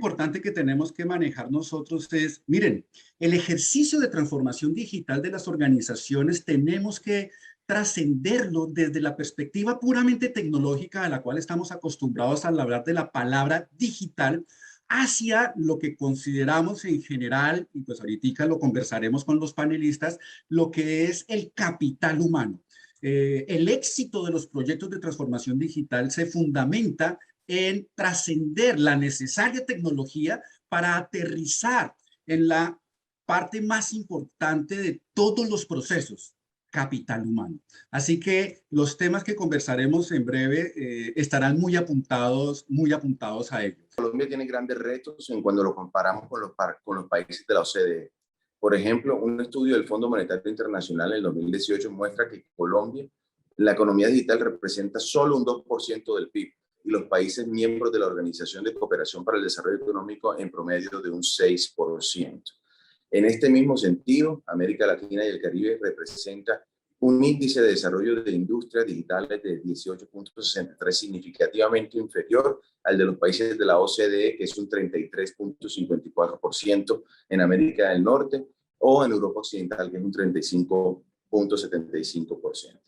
importante que tenemos que manejar nosotros es, miren, el ejercicio de transformación digital de las organizaciones tenemos que trascenderlo desde la perspectiva puramente tecnológica a la cual estamos acostumbrados al hablar de la palabra digital, hacia lo que consideramos en general, y pues ahorita lo conversaremos con los panelistas, lo que es el capital humano. El éxito de los proyectos de transformación digital se fundamenta en trascender la necesaria tecnología para aterrizar en la parte más importante de todos los procesos, capital humano. Así que los temas que conversaremos en breve estarán muy apuntados a ello. Colombia tiene grandes retos en cuando lo comparamos con los países de la OCDE. Por ejemplo, un estudio del Fondo Monetario Internacional en el 2018 muestra que Colombia, la economía digital representa solo un 2% del PIB y los países miembros de la Organización de Cooperación para el Desarrollo Económico en promedio de un 6%. En este mismo sentido, América Latina y el Caribe representa un índice de desarrollo de industrias digitales de 18.63, significativamente inferior al de los países de la OCDE, que es un 33.54% en América del Norte, o en Europa Occidental, que es un 35.75%.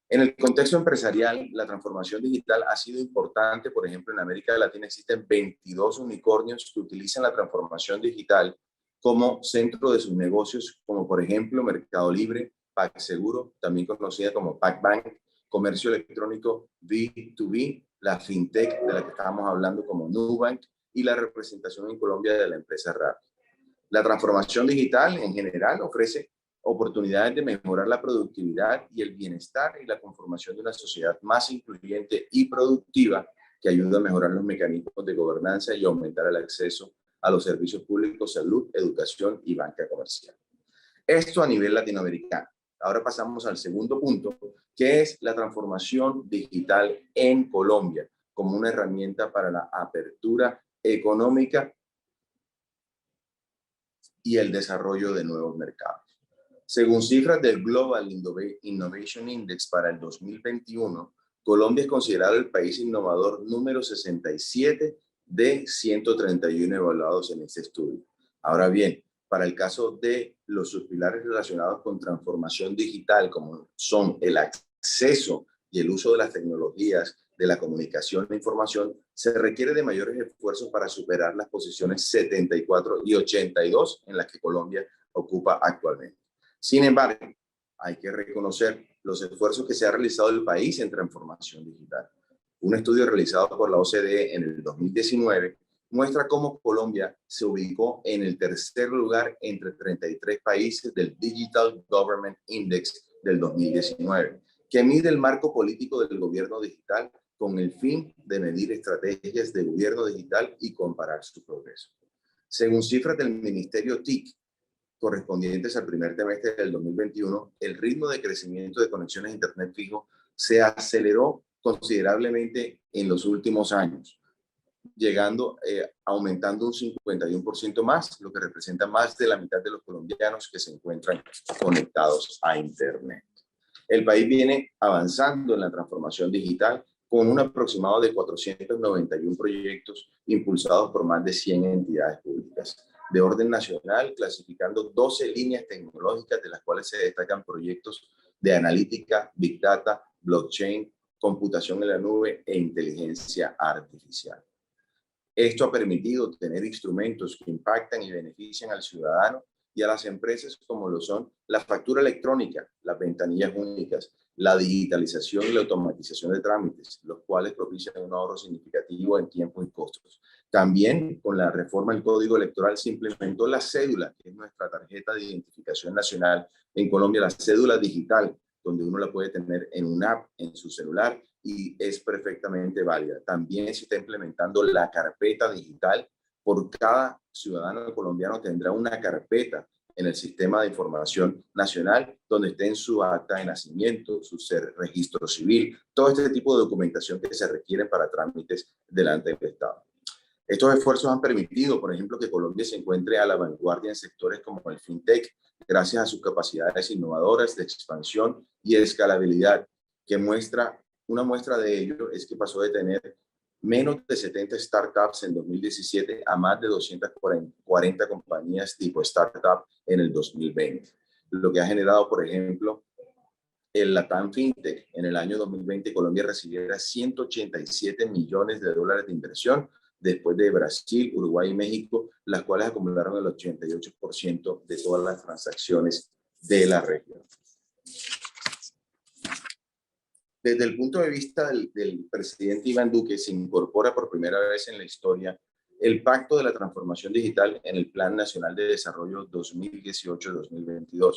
En el contexto empresarial, la transformación digital ha sido importante. Por ejemplo, en América Latina existen 22 unicornios que utilizan la transformación digital como centro de sus negocios, como por ejemplo Mercado Libre, PagSeguro, también conocida como PagBank, comercio electrónico B2B, la fintech de la que estábamos hablando como Nubank y la representación en Colombia de la empresa Rappi. La transformación digital en general ofrece oportunidades de mejorar la productividad y el bienestar y la conformación de una sociedad más incluyente y productiva que ayuda a mejorar los mecanismos de gobernanza y aumentar el acceso a los servicios públicos, salud, educación y banca comercial. Esto a nivel latinoamericano. Ahora pasamos al segundo punto, que es la transformación digital en Colombia como una herramienta para la apertura económica y el desarrollo de nuevos mercados. Según cifras del Global Innovation Index para el 2021, Colombia es considerado el país innovador número 67 de 131 evaluados en este estudio. Ahora bien, para el caso de los subpilares relacionados con transformación digital, como son el acceso y el uso de las tecnologías de la comunicación e información, se requiere de mayores esfuerzos para superar las posiciones 74 y 82 en las que Colombia ocupa actualmente. Sin embargo, hay que reconocer los esfuerzos que se ha realizado el país en transformación digital. Un estudio realizado por la OCDE en el 2019 muestra cómo Colombia se ubicó en el tercer lugar entre 33 países del Digital Government Index del 2019, que mide el marco político del gobierno digital con el fin de medir estrategias de gobierno digital y comparar su progreso. Según cifras del Ministerio TIC, correspondientes al primer trimestre del 2021, el ritmo de crecimiento de conexiones a Internet fijo se aceleró considerablemente en los últimos años, aumentando un 51% más, lo que representa más de la mitad de los colombianos que se encuentran conectados a Internet. El país viene avanzando en la transformación digital con un aproximado de 491 proyectos impulsados por más de 100 entidades públicas de orden nacional, clasificando 12 líneas tecnológicas, de las cuales se destacan proyectos de analítica, big data, blockchain, computación en la nube e inteligencia artificial. Esto ha permitido tener instrumentos que impactan y benefician al ciudadano y a las empresas, como lo son la factura electrónica, las ventanillas únicas, la digitalización y la automatización de trámites, los cuales propician un ahorro significativo en tiempo y costos. También, con la reforma del Código Electoral, se implementó la cédula, que es nuestra tarjeta de identificación nacional en Colombia, la cédula digital, donde uno la puede tener en una app en su celular y es perfectamente válida. También se está implementando la carpeta digital. Por cada ciudadano colombiano tendrá una carpeta en el Sistema de Información Nacional, donde estén su acta de nacimiento, su registro civil, todo este tipo de documentación que se requiere para trámites delante del Estado. Estos esfuerzos han permitido, por ejemplo, que Colombia se encuentre a la vanguardia en sectores como el fintech, gracias a sus capacidades innovadoras de expansión y escalabilidad, que una muestra de ello es que pasó de tener menos de 70 startups en 2017 a más de 240 compañías tipo startup en el 2020. Lo que ha generado, por ejemplo, el Latam FinTech. En el año 2020 Colombia recibiera 187 millones de dólares de inversión después de Brasil, Uruguay y México, las cuales acumularon el 88% de todas las transacciones de la región. Desde el punto de vista del presidente Iván Duque, se incorpora por primera vez en la historia el Pacto de la Transformación Digital en el Plan Nacional de Desarrollo 2018-2022,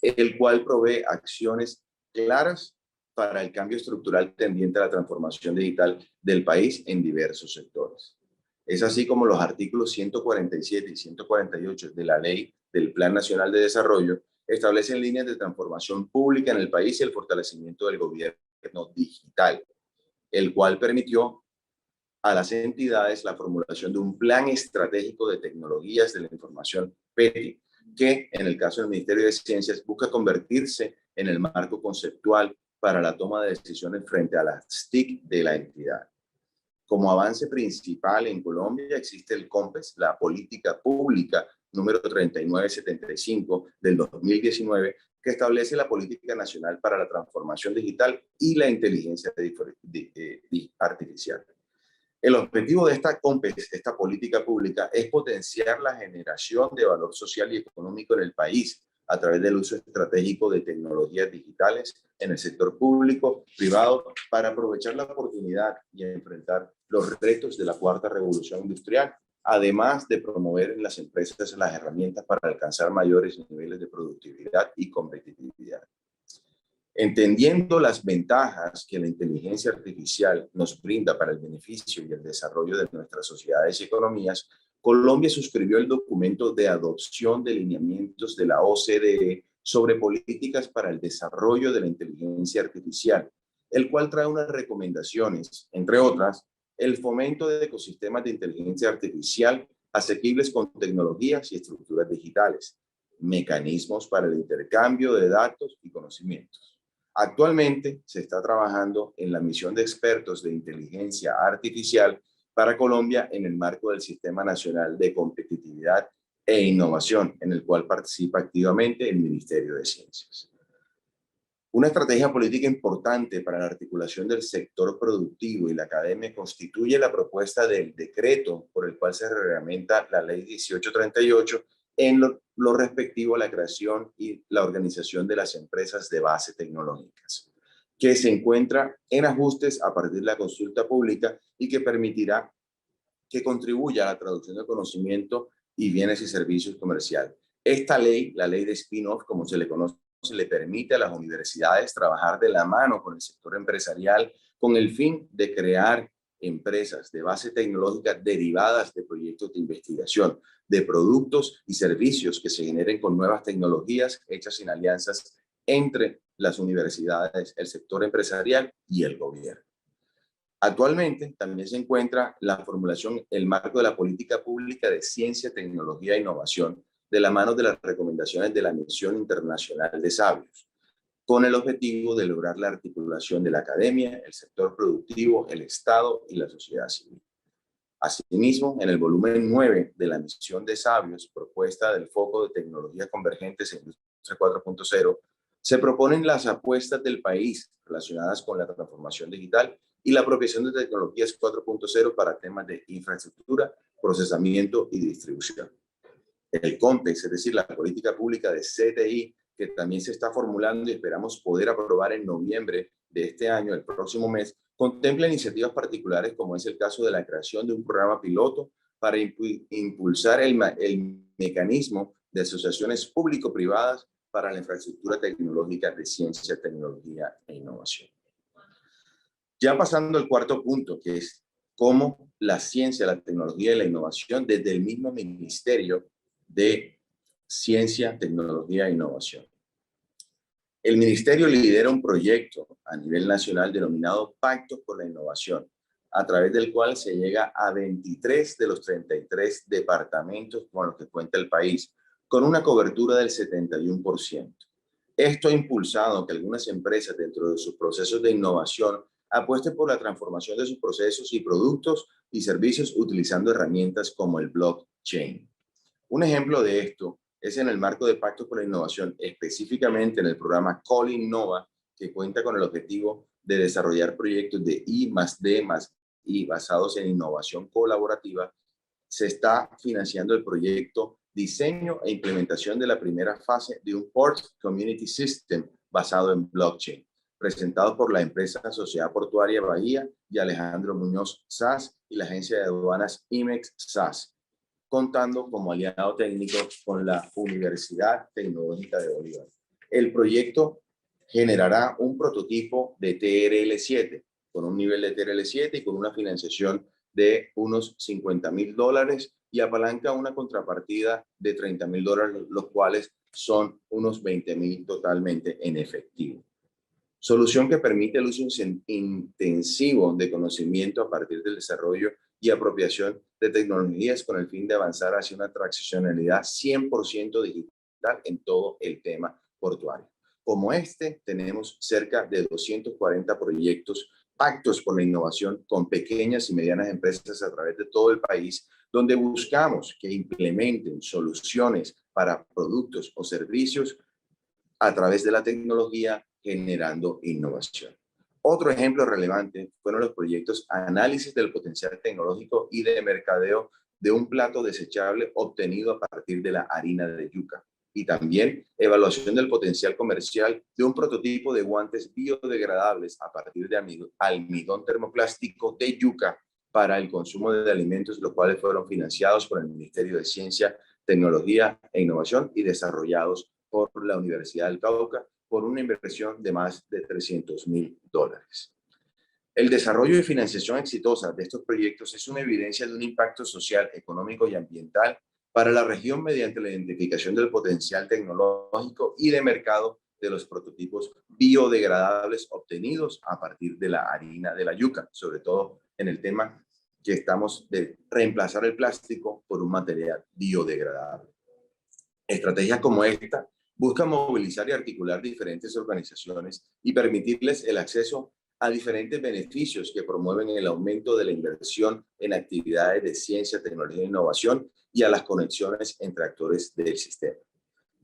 el cual provee acciones claras para el cambio estructural tendiente a la transformación digital del país en diversos sectores. Es así como los artículos 147 y 148 de la Ley del Plan Nacional de Desarrollo establecen líneas de transformación pública en el país y el fortalecimiento del gobierno digital, el cual permitió a las entidades la formulación de un plan estratégico de tecnologías de la información PETI, que en el caso del Ministerio de Ciencias busca convertirse en el marco conceptual para la toma de decisiones frente a las TIC de la entidad. Como avance principal en Colombia existe el COMPES, la política pública número 3975 del 2019, que establece la política nacional para la transformación digital y la inteligencia artificial. El objetivo de esta COMPES, esta política pública, es potenciar la generación de valor social y económico en el país a través del uso estratégico de tecnologías digitales en el sector público, privado, para aprovechar la oportunidad y enfrentar los retos de la cuarta revolución industrial, además de promover en las empresas las herramientas para alcanzar mayores niveles de productividad y competitividad. Entendiendo las ventajas que la inteligencia artificial nos brinda para el beneficio y el desarrollo de nuestras sociedades y economías, Colombia suscribió el documento de adopción de lineamientos de la OCDE sobre políticas para el desarrollo de la inteligencia artificial, el cual trae unas recomendaciones, entre otras, el fomento de ecosistemas de inteligencia artificial asequibles con tecnologías y estructuras digitales, mecanismos para el intercambio de datos y conocimientos. Actualmente se está trabajando en la misión de expertos de inteligencia artificial para Colombia en el marco del Sistema Nacional de Competitividad e Innovación, en el cual participa activamente el Ministerio de Ciencias. Una estrategia política importante para la articulación del sector productivo y la academia constituye la propuesta del decreto por el cual se reglamenta la Ley 1838 en lo respectivo a la creación y la organización de las empresas de base tecnológicas, que se encuentra en ajustes a partir de la consulta pública y que permitirá que contribuya a la traducción de conocimiento y bienes y servicios comerciales. Esta ley, la ley de spin-off, como se le conoce, le permite a las universidades trabajar de la mano con el sector empresarial con el fin de crear empresas de base tecnológica derivadas de proyectos de investigación, de productos y servicios que se generen con nuevas tecnologías hechas en alianzas entre las universidades, el sector empresarial y el gobierno. Actualmente también se encuentra la formulación, el marco de la política pública de ciencia, tecnología e innovación, de la mano de las recomendaciones de la Misión Internacional de Sabios, con el objetivo de lograr la articulación de la academia, el sector productivo, el Estado y la sociedad civil. Asimismo, en el volumen 9 de la Misión de Sabios, propuesta del foco de tecnologías convergentes en Industria 4.0, se proponen las apuestas del país relacionadas con la transformación digital y la apropiación de tecnologías 4.0 para temas de infraestructura, procesamiento y distribución. El COMPES, es decir, la política pública de CTI, que también se está formulando y esperamos poder aprobar en noviembre de este año, el próximo mes, contempla iniciativas particulares como es el caso de la creación de un programa piloto para impulsar el mecanismo de asociaciones público-privadas para la infraestructura tecnológica de ciencia, tecnología e innovación. Ya pasando al cuarto punto, que es cómo la ciencia, la tecnología y la innovación desde el mismo Ministerio de Ciencia, Tecnología e Innovación. El Ministerio lidera un proyecto a nivel nacional denominado Pacto por la Innovación, a través del cual se llega a 23 de los 33 departamentos con los que cuenta el país, con una cobertura del 71%. Esto ha impulsado que algunas empresas dentro de sus procesos de innovación apueste por la transformación de sus procesos y productos y servicios utilizando herramientas como el blockchain. Un ejemplo de esto es en el marco de Pactos por la Innovación, específicamente en el programa Colinnova, que cuenta con el objetivo de desarrollar proyectos de I+D+I basados en innovación colaborativa. Se está financiando el proyecto Diseño e implementación de la primera fase de un Port Community System basado en blockchain, presentado por la empresa Sociedad Portuaria Bahía y Alejandro Muñoz SAS y la agencia de aduanas IMEX SAS, contando como aliado técnico con la Universidad Tecnológica de Bolívar. El proyecto generará un prototipo de TRL7, con un nivel de TRL7 y con una financiación de unos $50,000 y apalanca una contrapartida de $30,000, los cuales son unos $20,000 totalmente en efectivo. Solución que permite el uso intensivo de conocimiento a partir del desarrollo y apropiación de tecnologías con el fin de avanzar hacia una transaccionalidad 100% digital en todo el tema portuario. Como este, tenemos cerca de 240 proyectos, pactos por la innovación con pequeñas y medianas empresas a través de todo el país, donde buscamos que implementen soluciones para productos o servicios a través de la tecnología, generando innovación. Otro ejemplo relevante fueron los proyectos Análisis del Potencial Tecnológico y de Mercadeo de un plato desechable obtenido a partir de la harina de yuca, y también evaluación del potencial comercial de un prototipo de guantes biodegradables a partir de almidón termoplástico de yuca para el consumo de alimentos, los cuales fueron financiados por el Ministerio de Ciencia, Tecnología e Innovación y desarrollados por la Universidad del Cauca por una inversión de más de $300,000. El desarrollo y financiación exitosa de estos proyectos es una evidencia de un impacto social, económico y ambiental para la región mediante la identificación del potencial tecnológico y de mercado de los prototipos biodegradables obtenidos a partir de la harina de la yuca, sobre todo en el tema que estamos de reemplazar el plástico por un material biodegradable. Estrategias como esta buscan movilizar y articular diferentes organizaciones y permitirles el acceso a diferentes beneficios que promueven el aumento de la inversión en actividades de ciencia, tecnología e innovación y a las conexiones entre actores del sistema.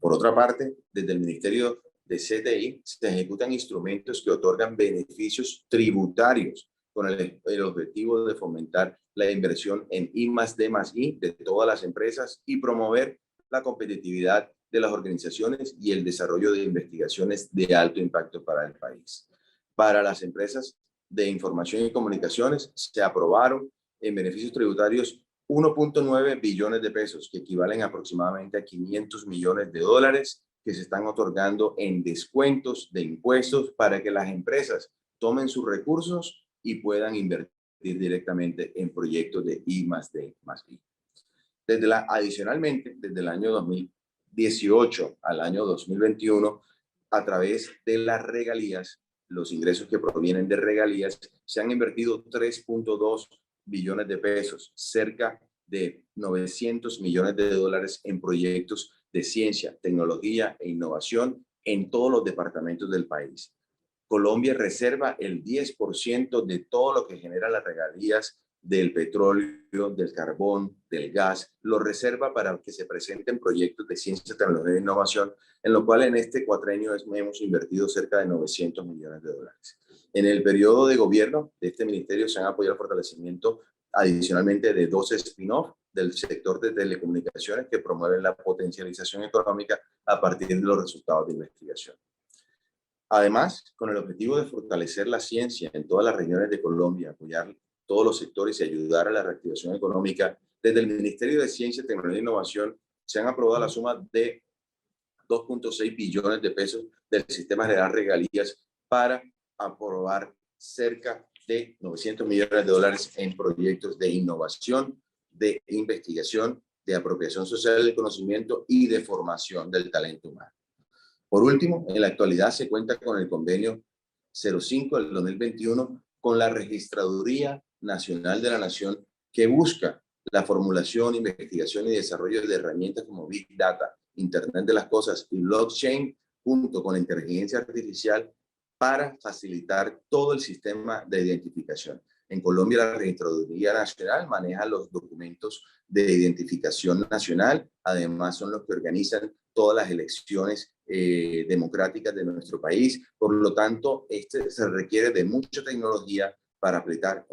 Por otra parte, desde el Ministerio de CTI se ejecutan instrumentos que otorgan beneficios tributarios con el objetivo de fomentar la inversión en I+D+I de todas las empresas y promover la competitividad de las organizaciones y el desarrollo de investigaciones de alto impacto para el país. Para las empresas de información y comunicaciones se aprobaron en beneficios tributarios 1.9 billones de pesos, que equivalen aproximadamente a $500 millones, que se están otorgando en descuentos de impuestos para que las empresas tomen sus recursos y puedan invertir directamente en proyectos de I+D+I. Adicionalmente, desde el año 2018 al año 2021, a través de las regalías, los ingresos que provienen de regalías, se han invertido 3.2 billones de pesos, cerca de $900 millones en proyectos de ciencia, tecnología e innovación en todos los departamentos del país. Colombia reserva el 10% de todo lo que genera las regalías del petróleo, del carbón, del gas, lo reserva para que se presenten proyectos de ciencia, tecnología e innovación, en lo cual en este cuatrenio hemos invertido cerca de $900 millones. En el periodo de gobierno de este ministerio se han apoyado el fortalecimiento adicionalmente de 12 spin-off del sector de telecomunicaciones que promueven la potencialización económica a partir de los resultados de investigación. Además, con el objetivo de fortalecer la ciencia en todas las regiones de Colombia, apoyar todos los sectores y ayudar a la reactivación económica, desde el Ministerio de Ciencia, Tecnología e Innovación se han aprobado la suma de 2.6 billones de pesos del sistema general de regalías para aprobar cerca de $900 millones en proyectos de innovación, de investigación, de apropiación social del conocimiento y de formación del talento humano. Por último, en la actualidad se cuenta con el convenio 05 del 2021 con la Registraduría Nacional de la Nación, que busca la formulación, investigación y desarrollo de herramientas como Big Data, Internet de las Cosas y Blockchain, junto con la inteligencia artificial, para facilitar todo el sistema de identificación. En Colombia, la Registraduría Nacional maneja los documentos de identificación nacional, además son los que organizan todas las elecciones democráticas de nuestro país. Por lo tanto, se requiere de mucha tecnología para apretar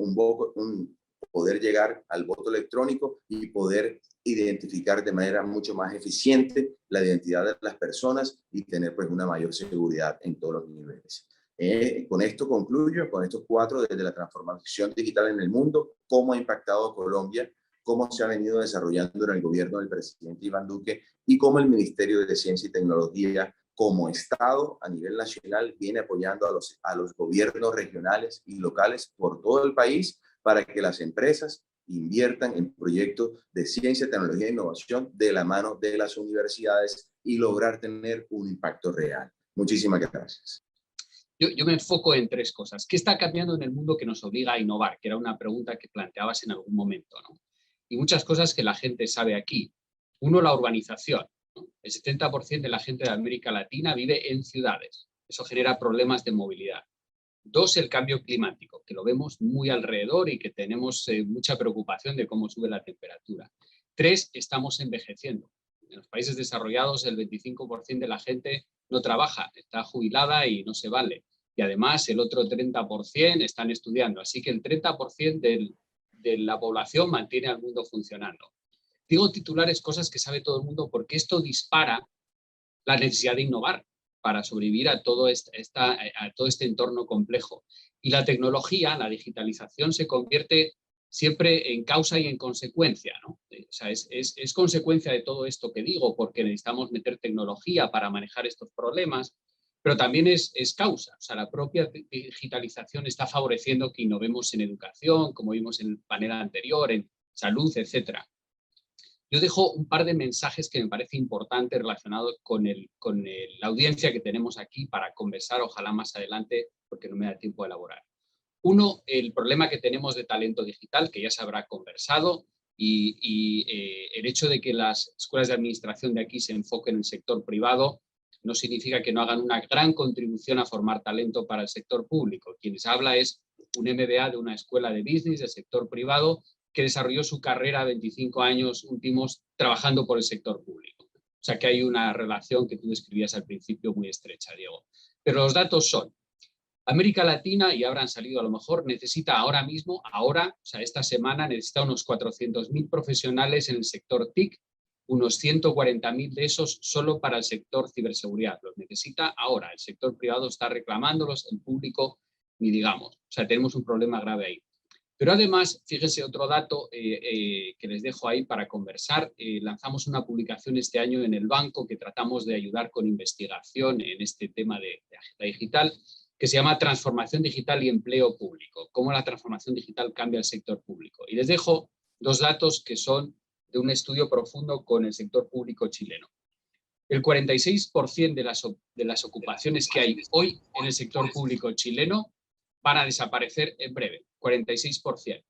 poder llegar al voto electrónico y poder identificar de manera mucho más eficiente la identidad de las personas y tener pues una mayor seguridad en todos los niveles. Con esto concluyo, con estos 4 desde la transformación digital en el mundo, cómo ha impactado a Colombia, cómo se ha venido desarrollando en el gobierno del presidente Iván Duque y cómo el Ministerio de Ciencia y Tecnología como Estado a nivel nacional viene apoyando a los gobiernos regionales y locales por todo el país para que las empresas inviertan en proyectos de ciencia, tecnología e innovación de la mano de las universidades y lograr tener un impacto real. Muchísimas gracias. Yo me enfoco en 3 cosas. ¿Qué está cambiando en el mundo que nos obliga a innovar? Que era una pregunta que planteabas en algún momento, ¿no? Y muchas cosas que la gente sabe aquí. Uno, la urbanización, ¿no? El 70% de la gente de América Latina vive en ciudades. Eso genera problemas de movilidad. 2, el cambio climático, que lo vemos muy alrededor y que tenemos mucha preocupación de cómo sube la temperatura. 3, estamos envejeciendo. En los países desarrollados el 25% de la gente no trabaja, está jubilada y no se vale. Y además el otro 30% están estudiando. Así que el 30% de la población mantiene al mundo funcionando. Digo titulares, cosas que sabe todo el mundo, porque esto dispara la necesidad de innovar para sobrevivir a todo este entorno complejo. Y la tecnología, la digitalización, se convierte siempre en causa y en consecuencia, ¿no? O sea, es consecuencia de todo esto que digo, porque necesitamos meter tecnología para manejar estos problemas, pero también es causa. O sea, la propia digitalización está favoreciendo que innovemos en educación, como vimos en el panel anterior, en salud, etcétera. Yo dejo un par de mensajes que me parece importante relacionados con la audiencia que tenemos aquí para conversar, ojalá más adelante, porque no me da tiempo de elaborar. Uno, el problema que tenemos de talento digital, que ya se habrá conversado, y el hecho de que las escuelas de administración de aquí se enfoquen en el sector privado no significa que no hagan una gran contribución a formar talento para el sector público. Quienes habla es un MBA de una escuela de business del sector privado que desarrolló su carrera 25 años últimos trabajando por el sector público. O sea que hay una relación que tú describías al principio muy estrecha, Diego. Pero los datos son: América Latina, y habrán salido a lo mejor, necesita ahora mismo, o sea, esta semana necesita unos 400.000 profesionales en el sector TIC, unos 140.000 de esos solo para el sector ciberseguridad. Los necesita ahora. El sector privado está reclamándolos, el público ni digamos. O sea, tenemos un problema grave ahí. Pero además, fíjense otro dato que les dejo ahí para conversar. Lanzamos una publicación este año en el banco que tratamos de ayudar con investigación en este tema de agenda digital, que se llama Transformación Digital y Empleo Público. Cómo la transformación digital cambia el sector público. Y les dejo 2 datos que son de un estudio profundo con el sector público chileno. El 46% de las ocupaciones que hay hoy en el sector público chileno van a desaparecer en breve, 46%.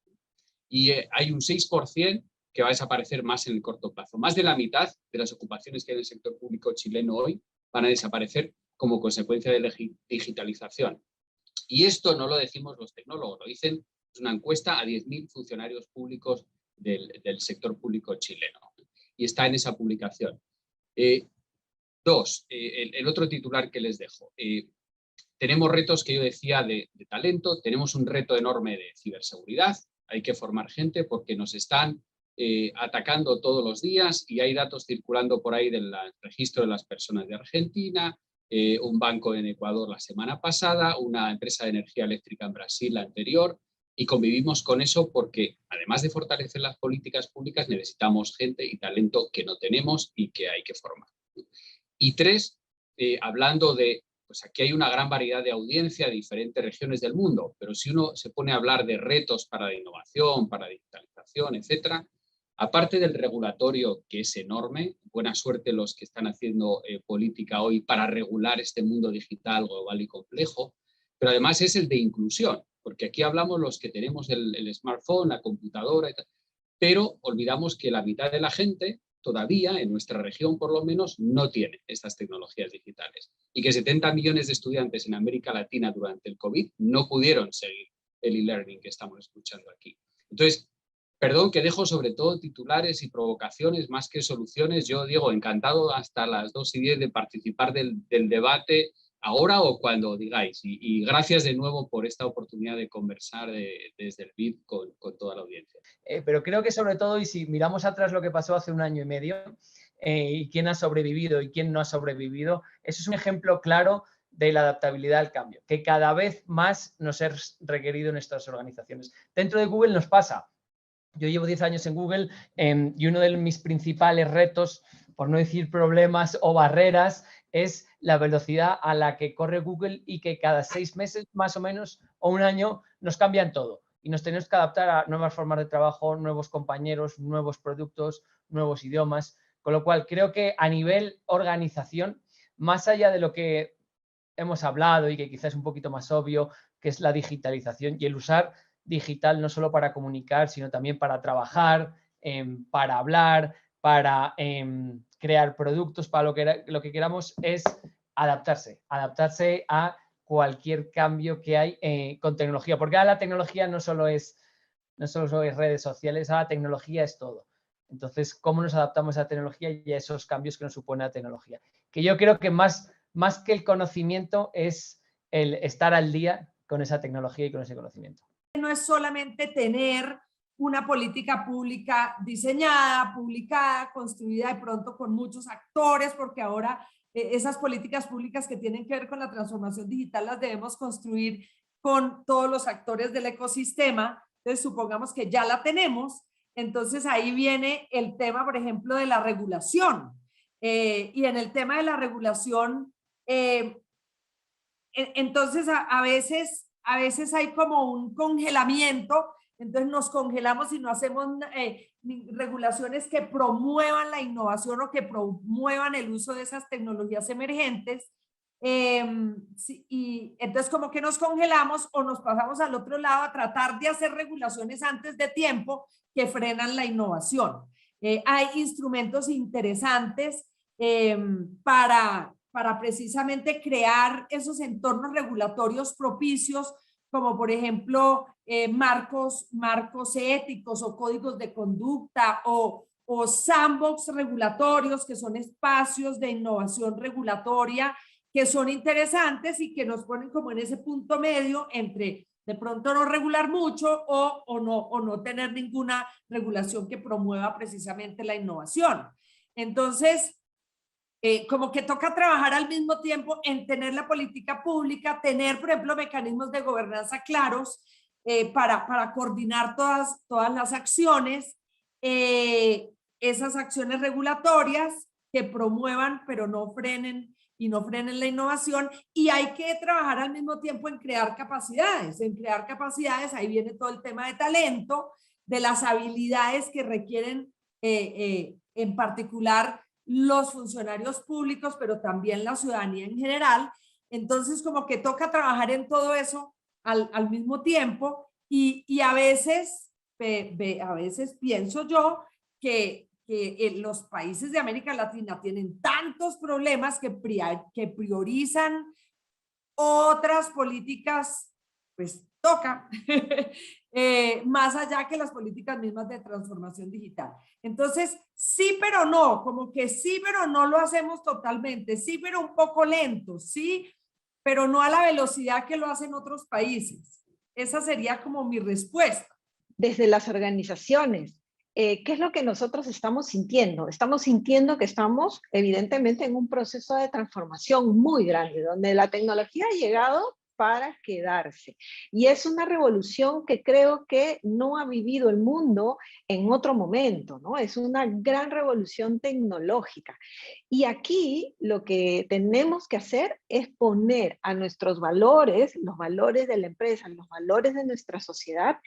Y hay un 6% que va a desaparecer más en el corto plazo. Más de la mitad de las ocupaciones que hay en el sector público chileno hoy van a desaparecer como consecuencia de la digitalización. Y esto no lo decimos los tecnólogos, lo dicen, es una encuesta a 10.000 funcionarios públicos del sector público chileno. Y está en esa publicación. 2, el otro titular que les dejo. Tenemos retos que yo decía de talento, tenemos un reto enorme de ciberseguridad, hay que formar gente porque nos están atacando todos los días y hay datos circulando por ahí del registro de las personas de Argentina, un banco en Ecuador la semana pasada, una empresa de energía eléctrica en Brasil la anterior, y convivimos con eso porque además de fortalecer las políticas públicas necesitamos gente y talento que no tenemos y que hay que formar. Y 3, hablando de, pues aquí hay una gran variedad de audiencia de diferentes regiones del mundo, pero si uno se pone a hablar de retos para la innovación, para la digitalización, etcétera, aparte del regulatorio, que es enorme, buena suerte los que están haciendo política hoy para regular este mundo digital global y complejo, pero además es el de inclusión, porque aquí hablamos los que tenemos el smartphone, la computadora, pero olvidamos que la mitad de la gente todavía, en nuestra región por lo menos, no tiene estas tecnologías digitales. Y que 70 millones de estudiantes en América Latina durante el COVID no pudieron seguir el e-learning que estamos escuchando aquí. Entonces, perdón que dejo sobre todo titulares y provocaciones más que soluciones. Yo, Diego, encantado hasta las 2:10 de participar del debate ahora o cuando digáis. Y gracias de nuevo por esta oportunidad de conversar desde el BID con toda la audiencia. Pero creo que sobre todo, y si miramos atrás lo que pasó hace 1 año y medio, y quién ha sobrevivido y quién no ha sobrevivido, eso es un ejemplo claro de la adaptabilidad al cambio, que cada vez más nos es requerido en nuestras organizaciones. Dentro de Google nos pasa. Yo llevo 10 años en Google y uno de mis principales retos, por no decir problemas o barreras, es la velocidad a la que corre Google y que cada 6 meses más o menos o 1 año nos cambian todo y nos tenemos que adaptar a nuevas formas de trabajo, nuevos compañeros, nuevos productos, nuevos idiomas, con lo cual creo que a nivel organización, más allá de lo que hemos hablado y que quizás es un poquito más obvio, que es la digitalización y el usar digital no solo para comunicar, sino también para trabajar, para hablar, para crear productos, para lo que queramos es adaptarse a cualquier cambio que hay con tecnología, porque ahora la tecnología no solo es redes sociales, ahora la tecnología es todo. Entonces, ¿cómo nos adaptamos a la tecnología y a esos cambios que nos supone la tecnología? Que yo creo que más que el conocimiento es el estar al día con esa tecnología y con ese conocimiento. No es solamente tener una política pública diseñada, publicada, construida de pronto con muchos actores, porque ahora esas políticas públicas que tienen que ver con la transformación digital las debemos construir con todos los actores del ecosistema. Entonces, supongamos que ya la tenemos, entonces ahí viene el tema, por ejemplo, de la regulación. Y en el tema de la regulación, entonces a veces hay como un congelamiento, entonces nos congelamos y no hacemos regulaciones que promuevan la innovación o que promuevan el uso de esas tecnologías emergentes. Y entonces como que nos congelamos o nos pasamos al otro lado a tratar de hacer regulaciones antes de tiempo que frenan la innovación. Hay instrumentos interesantes para precisamente crear esos entornos regulatorios propicios, como por ejemplo marcos éticos o códigos de conducta o sandbox regulatorios, que son espacios de innovación regulatoria que son interesantes y que nos ponen como en ese punto medio entre de pronto no regular mucho o no tener ninguna regulación que promueva precisamente la innovación. Entonces, como que toca trabajar al mismo tiempo en tener la política pública, tener, por ejemplo, mecanismos de gobernanza claros para coordinar todas las acciones, esas acciones regulatorias que promuevan pero no frenen la innovación, y hay que trabajar al mismo tiempo en crear capacidades. Ahí viene todo el tema de talento, de las habilidades que requieren en particular los funcionarios públicos, pero también la ciudadanía en general. Entonces, como que toca trabajar en todo eso al mismo tiempo, y a veces pienso yo que los países de América Latina tienen tantos problemas que priorizan otras políticas, pues toca, más allá que las políticas mismas de transformación digital. Entonces, sí, pero no, como que sí, pero no lo hacemos totalmente, sí, pero un poco lento, sí, pero no a la velocidad que lo hacen otros países. Esa sería como mi respuesta. Desde las organizaciones, ¿qué es lo que nosotros estamos sintiendo? Estamos sintiendo que estamos evidentemente en un proceso de transformación muy grande, donde la tecnología ha llegado para quedarse. Y es una revolución que creo que no ha vivido el mundo en otro momento, ¿no? Es una gran revolución tecnológica. Y aquí lo que tenemos que hacer es poner a nuestros valores, los valores de la empresa, los valores de nuestra sociedad,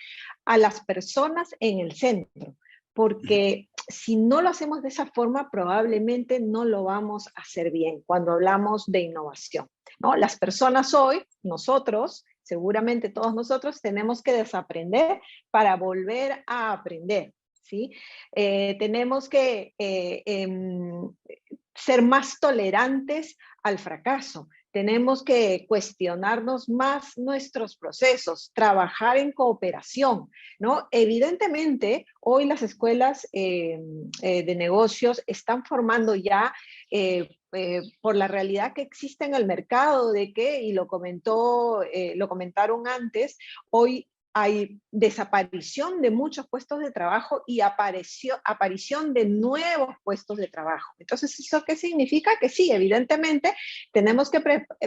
a las personas en el centro. Porque si no lo hacemos de esa forma, probablemente no lo vamos a hacer bien cuando hablamos de innovación, ¿no? Las personas hoy, nosotros, seguramente todos nosotros, tenemos que desaprender para volver a aprender. ¿sí? Tenemos que ser más tolerantes al fracaso. Tenemos que cuestionarnos más nuestros procesos, trabajar en cooperación, ¿no? Evidentemente, hoy las escuelas de negocios están formando ya por la realidad que existe en el mercado de que, y lo comentaron antes, hoy hay desaparición de muchos puestos de trabajo y aparición de nuevos puestos de trabajo. Entonces, ¿eso qué significa? Que sí, evidentemente, tenemos que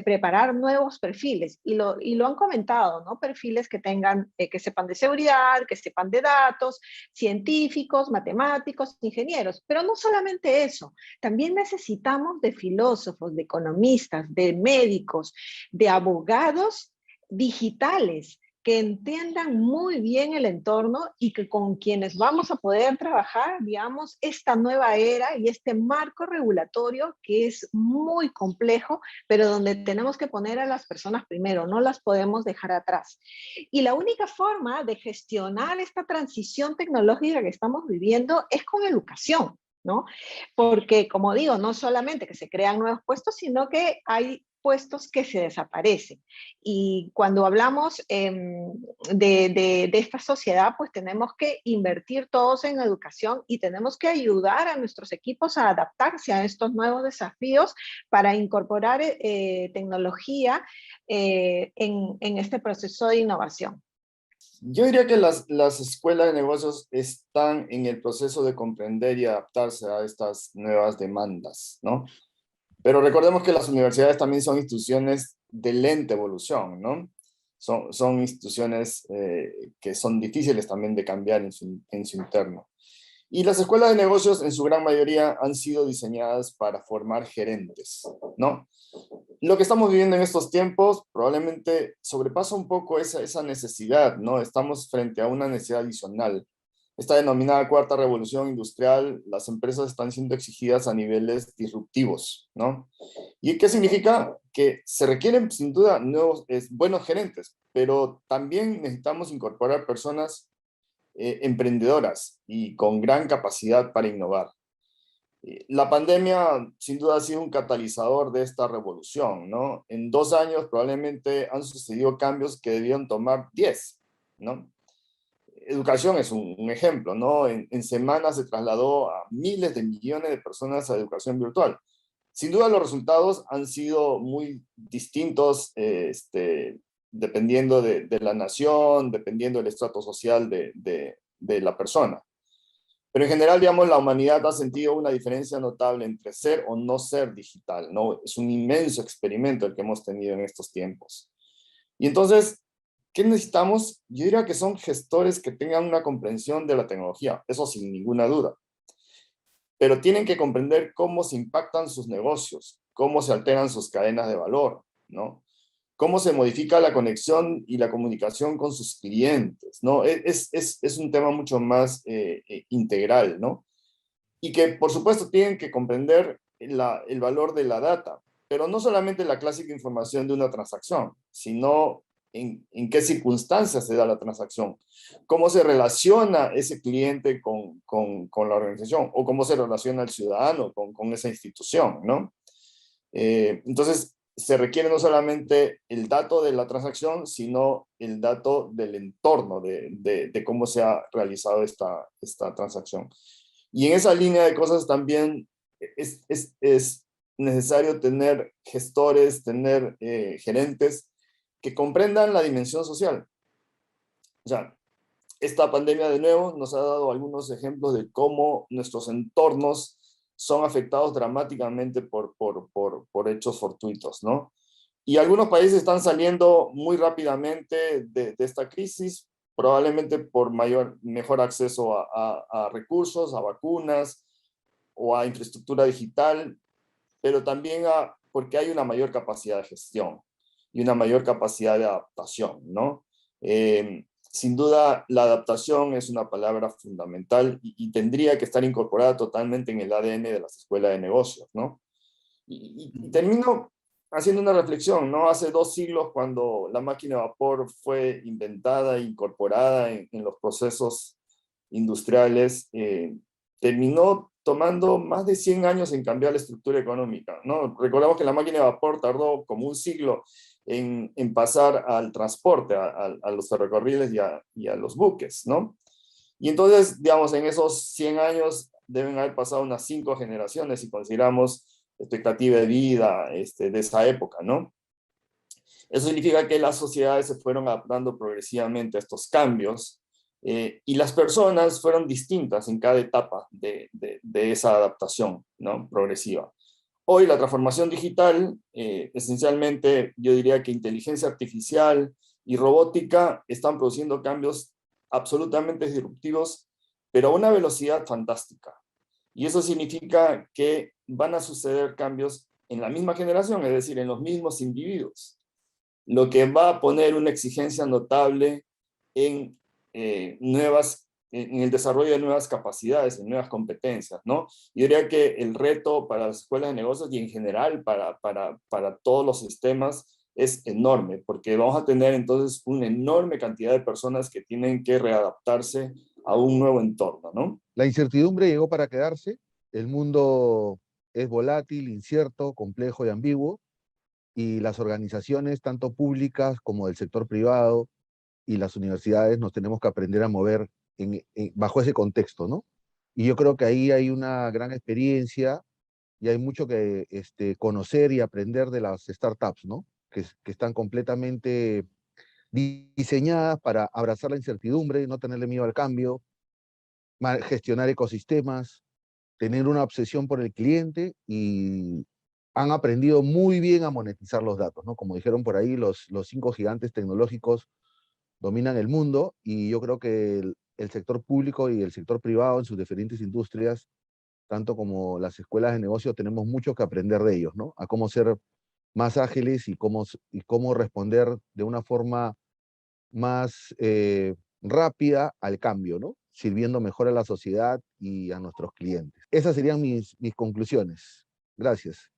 preparar nuevos perfiles, y lo han comentado, ¿no? Perfiles que tengan, que sepan de seguridad, que sepan de datos, científicos, matemáticos, ingenieros, pero no solamente eso, también necesitamos de filósofos, de economistas, de médicos, de abogados digitales, que entiendan muy bien el entorno y que con quienes vamos a poder trabajar, digamos, esta nueva era y este marco regulatorio que es muy complejo, pero donde tenemos que poner a las personas primero, no las podemos dejar atrás. Y la única forma de gestionar esta transición tecnológica que estamos viviendo es con educación, ¿no? Porque, como digo, no solamente que se crean nuevos puestos, sino que hay puestos que se desaparecen. Y cuando hablamos de esta sociedad, pues tenemos que invertir todos en educación y tenemos que ayudar a nuestros equipos a adaptarse a estos nuevos desafíos para incorporar tecnología en este proceso de innovación. Yo diría que las escuelas de negocios están en el proceso de comprender y adaptarse a estas nuevas demandas, ¿no? Pero recordemos que las universidades también son instituciones de lenta evolución, ¿no? Son instituciones que son difíciles también de cambiar en su interno. Y las escuelas de negocios, en su gran mayoría, han sido diseñadas para formar gerentes, ¿no? Lo que estamos viviendo en estos tiempos probablemente sobrepasa un poco esa necesidad, ¿no? Estamos frente a una necesidad adicional. Esta denominada cuarta revolución industrial, las empresas están siendo exigidas a niveles disruptivos, ¿no? ¿Y qué significa? Que se requieren, sin duda, buenos gerentes, pero también necesitamos incorporar personas emprendedoras y con gran capacidad para innovar. La pandemia, sin duda, ha sido un catalizador de esta revolución, ¿no? En 2 años probablemente han sucedido cambios que debían tomar 10, ¿no? Educación es un ejemplo, ¿no? En semanas se trasladó a miles de millones de personas a educación virtual. Sin duda los resultados han sido muy distintos, dependiendo de la nación, dependiendo del estrato social de la persona. Pero en general, digamos, la humanidad ha sentido una diferencia notable entre ser o no ser digital, ¿no? Es un inmenso experimento el que hemos tenido en estos tiempos. Y entonces, ¿qué necesitamos? Yo diría que son gestores que tengan una comprensión de la tecnología, eso sin ninguna duda. Pero tienen que comprender cómo se impactan sus negocios, cómo se alteran sus cadenas de valor, ¿no? Cómo se modifica la conexión y la comunicación con sus clientes, ¿no? Es un tema mucho más integral, ¿no? Y que, por supuesto, tienen que comprender el valor de la data, pero no solamente la clásica información de una transacción, sino en qué circunstancias se da la transacción, cómo se relaciona ese cliente con la organización, o cómo se relaciona el ciudadano con esa institución, ¿no? Entonces, se requiere no solamente el dato de la transacción, sino el dato del entorno, de cómo se ha realizado esta transacción. Y en esa línea de cosas también es necesario tener gestores, tener gerentes que comprendan la dimensión social. O sea, esta pandemia de nuevo nos ha dado algunos ejemplos de cómo nuestros entornos son afectados dramáticamente por hechos fortuitos, ¿no? Y algunos países están saliendo muy rápidamente de esta crisis, probablemente por mejor acceso a recursos, a vacunas o a infraestructura digital, pero también porque hay una mayor capacidad de gestión y una mayor capacidad de adaptación, ¿no? Sin duda, la adaptación es una palabra fundamental y tendría que estar incorporada totalmente en el ADN de las escuelas de negocios, ¿no? Y termino haciendo una reflexión, ¿no? Hace 2 siglos, cuando la máquina de vapor fue inventada e incorporada en los procesos industriales, terminó tomando más de 100 años en cambiar la estructura económica, ¿no? Recordemos que la máquina de vapor tardó como un siglo en pasar al transporte, a los ferrocarriles y a los buques, ¿no? Y entonces, digamos, en esos 100 años deben haber pasado unas 5 generaciones si consideramos expectativa de vida de esa época, ¿no? Eso significa que las sociedades se fueron adaptando progresivamente a estos cambios y las personas fueron distintas en cada etapa de esa adaptación, ¿no? Progresiva. Hoy la transformación digital, esencialmente yo diría que inteligencia artificial y robótica están produciendo cambios absolutamente disruptivos, pero a una velocidad fantástica. Y eso significa que van a suceder cambios en la misma generación, es decir, en los mismos individuos, lo que va a poner una exigencia notable en en el desarrollo de nuevas capacidades, en nuevas competencias, ¿no? Yo diría que el reto para las escuelas de negocios y en general para todos los sistemas es enorme, porque vamos a tener entonces una enorme cantidad de personas que tienen que readaptarse a un nuevo entorno, ¿no? La incertidumbre llegó para quedarse, el mundo es volátil, incierto, complejo y ambiguo, y las organizaciones, tanto públicas como del sector privado, y las universidades nos tenemos que aprender a mover bajo ese contexto, ¿no? Y yo creo que ahí hay una gran experiencia y hay mucho que conocer y aprender de las startups, ¿no? Que están completamente diseñadas para abrazar la incertidumbre, no tenerle miedo al cambio, gestionar ecosistemas, tener una obsesión por el cliente y han aprendido muy bien a monetizar los datos, ¿no? Como dijeron por ahí, los 5 gigantes tecnológicos dominan el mundo y yo creo que el sector público y el sector privado en sus diferentes industrias, tanto como las escuelas de negocio, tenemos mucho que aprender de ellos, ¿no? A cómo ser más ágiles y cómo responder de una forma más rápida al cambio, ¿no? Sirviendo mejor a la sociedad y a nuestros clientes. Esas serían mis conclusiones. Gracias.